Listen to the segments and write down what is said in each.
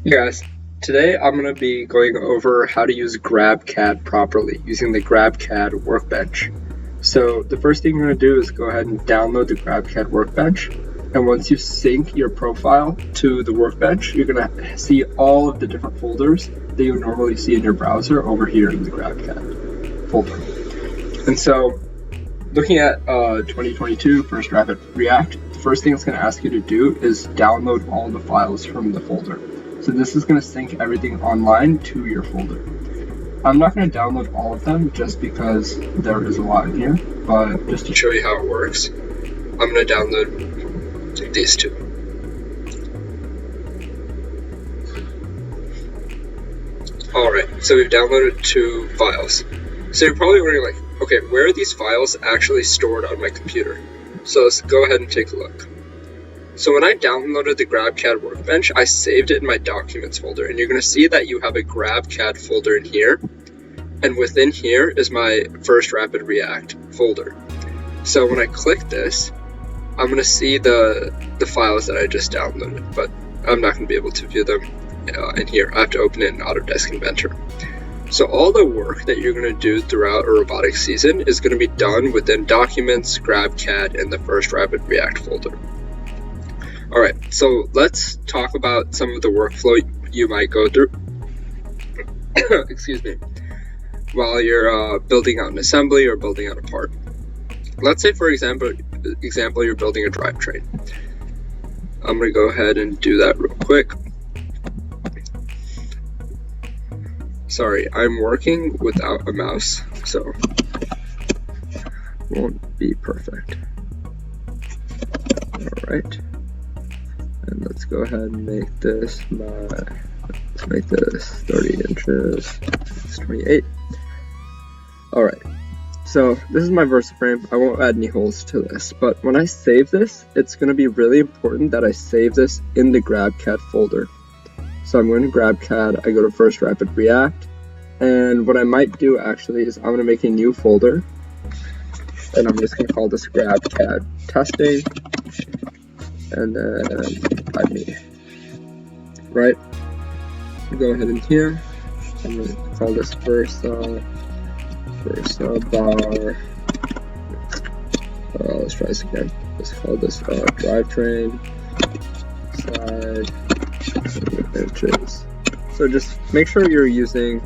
Hey guys, today I'm going to be going over how to use GrabCAD properly using the GrabCAD Workbench. So the first thing you're going to do is go ahead and download the GrabCAD Workbench, and once you sync your profile to the Workbench, you're going to see all of the different folders that you would normally see in your browser over here in the GrabCAD folder. And so looking at 2022 First Rapid React, the first thing it's going to ask you to do is download all the files from the folder. So this is going to sync everything online to your folder. I'm not going to download all of them just because there is a lot in here, but just to show you how it works, I'm going to download these two. Alright, so we've downloaded two files. So you're probably wondering, like, okay, where are these files actually stored on my computer? So let's go ahead and take a look. So when I downloaded the GrabCAD Workbench, I saved it in my Documents folder, and you're going to see that you have a GrabCAD folder in here, and within here is my First Rapid React folder. So when I click this, I'm going to see the files that I just downloaded, but I'm not going to be able to view them in here. I have to open it in Autodesk Inventor. So all the work that you're going to do throughout a robotics season is going to be done within Documents, GrabCAD, and the First Rapid React folder. Alright, so let's talk about some of the workflow you might go through excuse me, while you're building out an assembly or building out a part. Let's say, for example, you're building a drivetrain. I'm going to go ahead and do that real quick. Sorry, I'm working without a mouse, so won't be perfect. Alright. And let's go ahead and make this let's make this 30 inches, it's 28. Alright, so this is my VersaFrame. I won't add any holes to this, but when I save this, it's going to be really important that I save this in the GrabCAD folder. So I'm going to GrabCAD, I go to First Rapid React, and what I might do actually is I'm going to make a new folder, and I'm just going to call this GrabCAD Testing, and then by me, right? Go ahead in here. I'm going to call this first bar. Let's try this again. Let's call this drivetrain side inches. So just make sure you're using,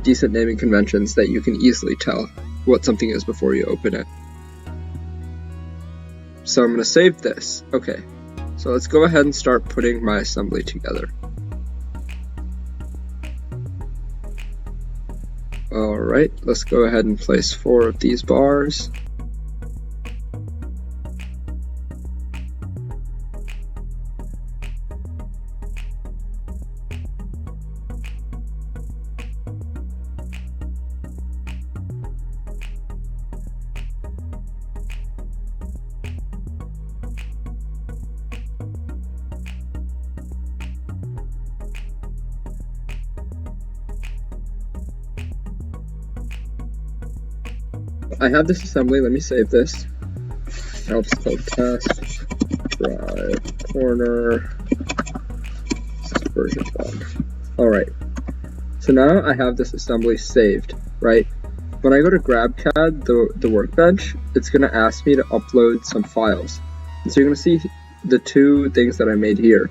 decent naming conventions that you can easily tell what something is before you open it. So I'm going to save this. Okay, so let's go ahead and start putting my assembly together. Alright, let's go ahead and place 4 of these bars. I have this assembly, let me save this. Now it's called test, drive, corner, version 1. Alright, so now I have this assembly saved, right? When I go to GrabCAD, the workbench, it's going to ask me to upload some files. And so you're going to see the two things that I made here,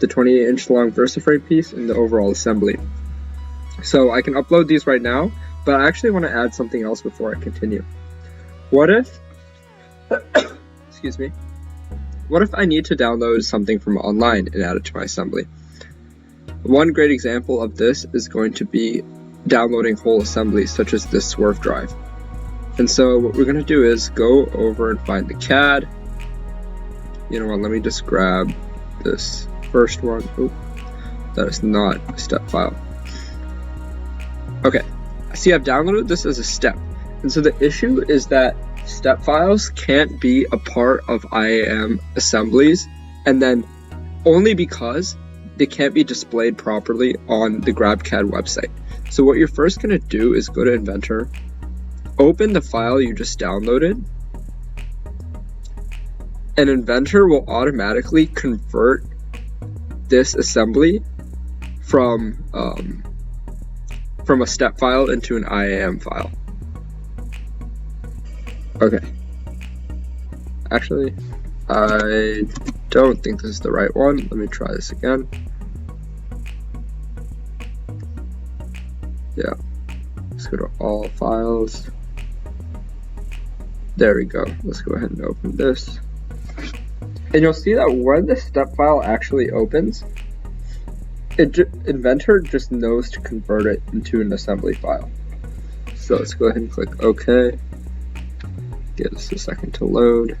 the 28-inch long VersaFrame piece and the overall assembly. So I can upload these right now, but I actually want to add something else before I continue. What if, excuse me, what if I need to download something from online and add it to my assembly? One great example of this is going to be downloading whole assemblies such as this swerve drive. And so what we're going to do is go over and find the CAD. You know what, let me just grab this first one. Oop, that is not a step file. Okay. See, I've downloaded this as a step, and so the issue is that step files can't be a part of IAM assemblies, and then only because they can't be displayed properly on the GrabCAD website. So what you're first going to do is go to Inventor, open the file you just downloaded, and Inventor will automatically convert this assembly from a step file into an IAM file. Okay. Actually, I don't think this is the right one. Let me try this again. Yeah. Let's go to all files. There we go. Let's go ahead and open this. And you'll see that when the step file actually opens, Inventor just knows to convert it into an assembly file. So let's go ahead and click OK. Give us a second to load.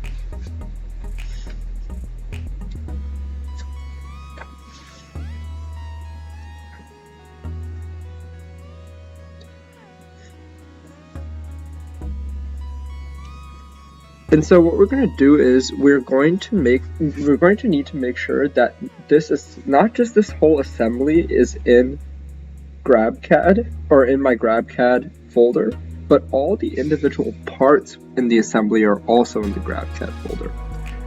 And so what we're going to do is we're going to need to make sure that this is not just this whole assembly is in GrabCAD or in my GrabCAD folder, but all the individual parts in the assembly are also in the GrabCAD folder.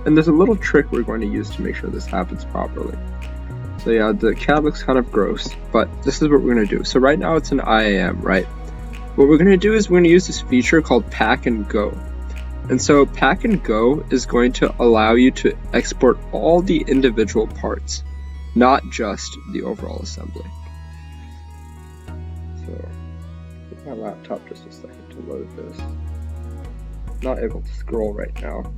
And there's a little trick we're going to use to make sure this happens properly. So yeah, the CAD looks kind of gross, but this is what we're going to do. So right now it's an IAM, right? What we're going to do is we're going to use this feature called Pack and Go. And so Pack and Go is going to allow you to export all the individual parts, not just the overall assembly. So give my laptop just a second to load this. Not able to scroll right now.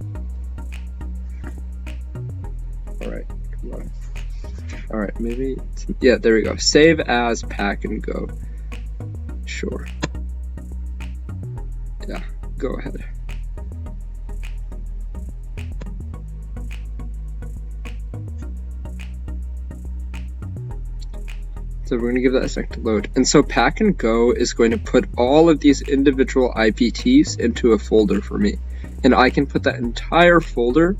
Alright, come on. Alright, maybe, yeah, there we go. Save as Pack and Go. Sure. Yeah, go ahead. So we're going to give that a second to load. And so Pack and Go is going to put all of these individual IPTs into a folder for me. And I can put that entire folder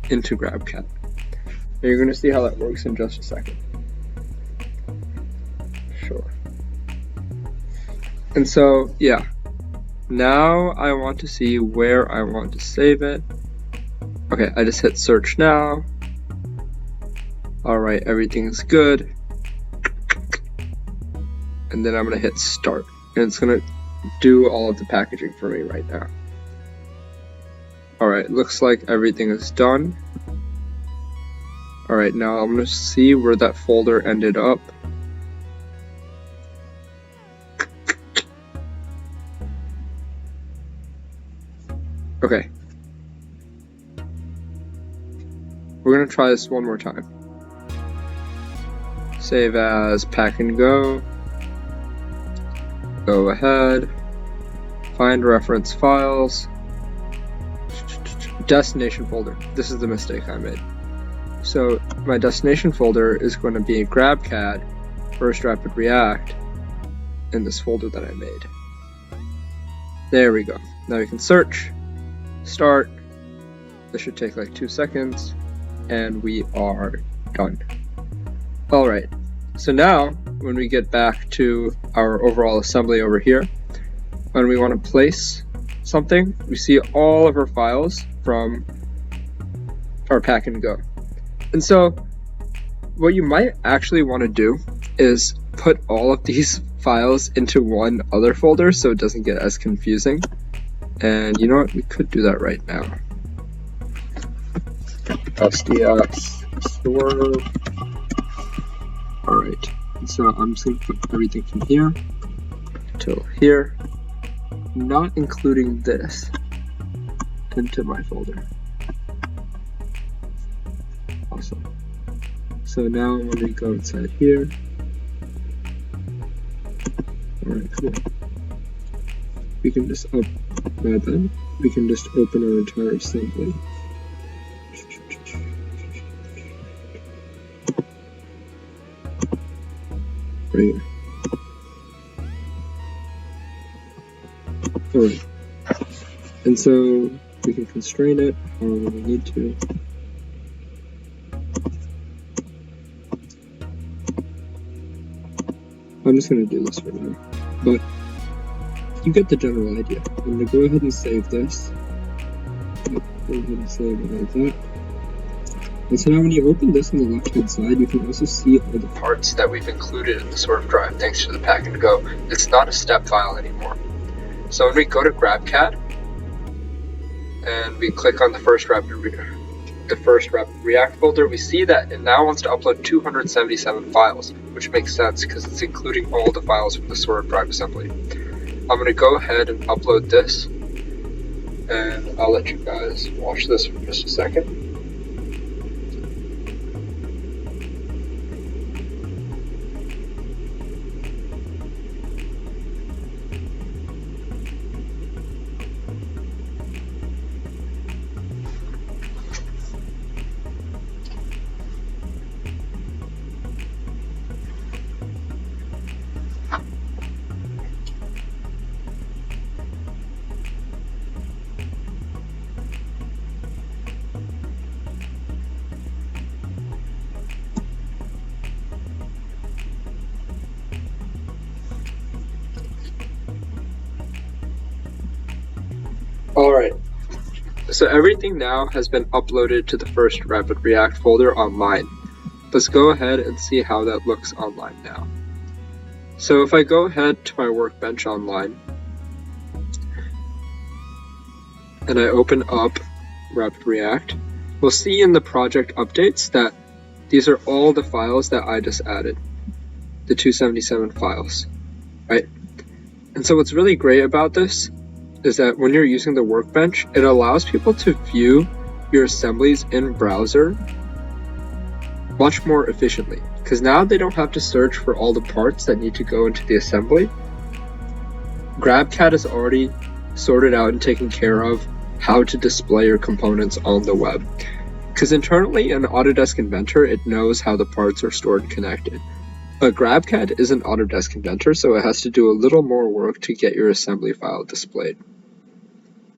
into GrabCAD. And you're going to see how that works in just a second. Sure. And so, yeah. Now I want to see where I want to save it. Okay, I just hit search now. Alright, everything's good. And then I'm going to hit start, and it's going to do all of the packaging for me right now. Alright, looks like everything is done. Alright, now I'm going to see where that folder ended up. Okay. We're going to try this one more time. Save as Pack and Go. Go ahead, find reference files, destination folder. This is the mistake I made. So my destination folder is going to be GrabCAD, First Rapid React, in this folder that I made. There we go. Now we can search, start. This should take like 2 seconds, and we are done. All right. So now, when we get back to our overall assembly over here, when we want to place something, we see all of our files from our Pack and Go. And so, what you might actually want to do is put all of these files into one other folder so it doesn't get as confusing. And you know what? We could do that right now. SDX store. Alright, so I'm just going to put everything from here till here, not including this, into my folder. Awesome. So now I'm going to go inside here. Alright, cool. We can just we can just open our entire assembly. Right here. Alright. And so we can constrain it however we need to. I'm just going to do this for now, but you get the general idea. I'm going to go ahead and save this. Go ahead and save it like that. And so now when you open this on the left hand side, you can also see all the parts that we've included in the source drive thanks to the pack and go. It's not a step file anymore. So when we go to GrabCAD and we click on the first Rapid React folder, we see that it now wants to upload 277 files, which makes sense because it's including all the files from the source drive assembly. I'm going to go ahead and upload this, and I'll let you guys watch this for just a second. Alright, so everything now has been uploaded to the first Rapid React folder online. Let's go ahead and see how that looks online now. So if I go ahead to my workbench online, and I open up Rapid React, we'll see in the project updates that these are all the files that I just added, the 277 files, right? And so what's really great about this is that when you're using the workbench, it allows people to view your assemblies in browser much more efficiently, because now they don't have to search for all the parts that need to go into the assembly. GrabCAD has already sorted out and taken care of how to display your components on the web, because internally in Autodesk Inventor, it knows how the parts are stored and connected. But GrabCAD isn't Autodesk Inventor, so it has to do a little more work to get your assembly file displayed.